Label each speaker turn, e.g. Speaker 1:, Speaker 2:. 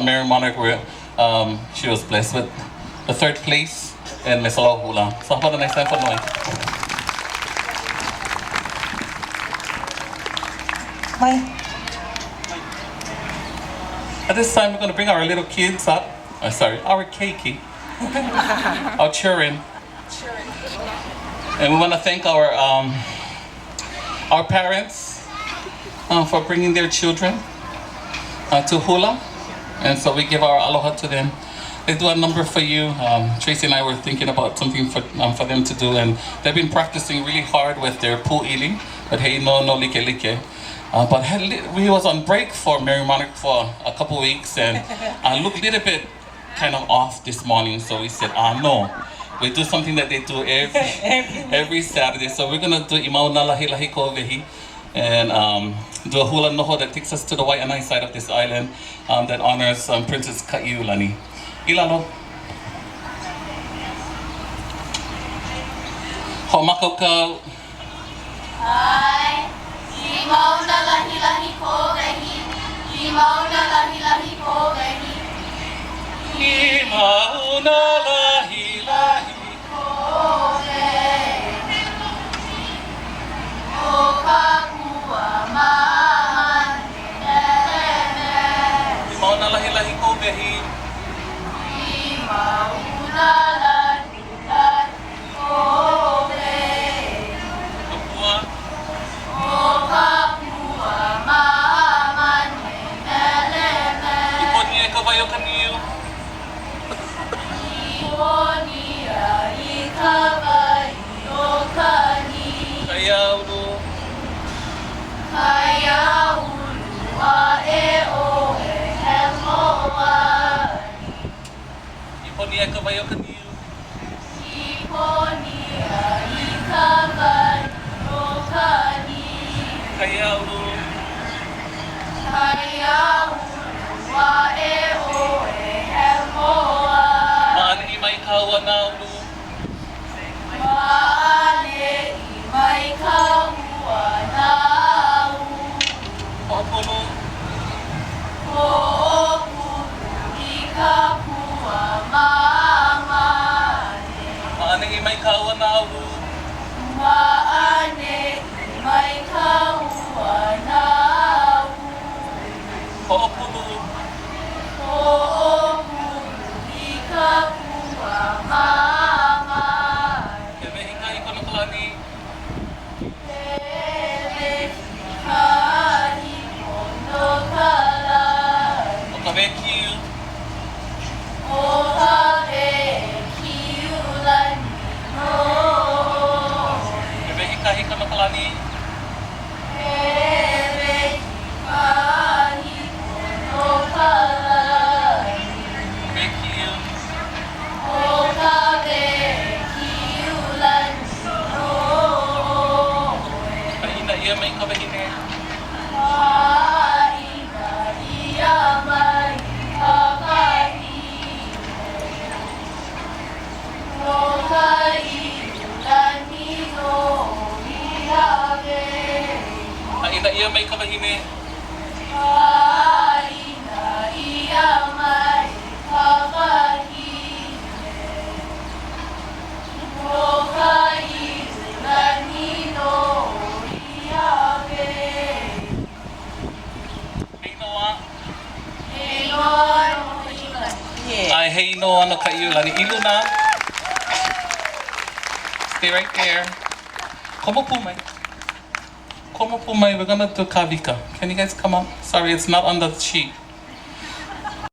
Speaker 1: Mary Monarch where she was blessed with the 3rd place in Miss Hula. So how about a nice time for Noi? At this time, we're going to bring our little kids up. Our keiki, our children. And we want to thank our parents for bringing their children to Hula. And so we give our aloha to them. They do a number for you. Tracie and I were thinking about something for them to do, and they've been practicing really hard with their pu'ili, but hey no like like. But we was on break for Mary Monarch for a couple weeks, and I looked a little bit kind of off this morning, so we said, no, we do something that they do every Saturday. So we're gonna do Mauna Lahilahi Kou Wehi, and do a hula noho that takes us to the Waianae side of this island, that honors Princess Kaiulani. Ilalo. Ho'omakau.
Speaker 2: Ai, Mauna Lahilahi Kou Wehi, Mauna Lahilahi Kou Wehi,
Speaker 1: Mauna Lahilahi
Speaker 2: Kou Wehi, O Kapua Manene,
Speaker 1: Mauna Lahilahi Kou Wehi,
Speaker 2: Mauna Lahilahi Kou Wehi,
Speaker 1: Kapua,
Speaker 2: O Kapua Manene,
Speaker 1: Iponia Kavayo Kaniu,
Speaker 2: Iponia Ikavayo Kani,
Speaker 1: Kayaulu,
Speaker 2: Kayaulu Aeoe Hemoa,
Speaker 1: Iponia Kavayo Kaniu,
Speaker 2: Iponia Ikavayo Kani,
Speaker 1: Kayaulu,
Speaker 2: Kayaulu Aeoe Hemoa,
Speaker 1: Ma'an Imai Kawanau,
Speaker 2: Ma'ane Imai Kauanau,
Speaker 1: Ho'opulu,
Speaker 2: Ho'opulu Ikapua Mamane,
Speaker 1: Ma'an Imai Kawanau,
Speaker 2: Ma'ane Imai Kauanau,
Speaker 1: Ho'opulu,
Speaker 2: Ho'opulu Ikapua Mamane,
Speaker 1: Kewehi Kai Konokalani,
Speaker 2: Kani Konokalani,
Speaker 1: Okawekiu,
Speaker 2: Okawe Kiulani no,
Speaker 1: Kewehi Kai Konokalani,
Speaker 2: Ewe Kani Konokalani,
Speaker 1: Kewekiu,
Speaker 2: Okawe Kiulani no,
Speaker 1: Kaina Ia Mai Kawahine,
Speaker 2: Aina ia mai kawahine, no Kaiulani no Ihawe,
Speaker 1: Kaina Ia Mai Kawahine,
Speaker 2: Aina ia mai kawahine, no Kaiulani no Ihawe.
Speaker 1: Ai hei no ano Kaiulani. Iluna. Stay right there. Komo pumai. Komo pumai. We're gonna do kavika. Can you guys come up? Sorry, it's not on the sheet.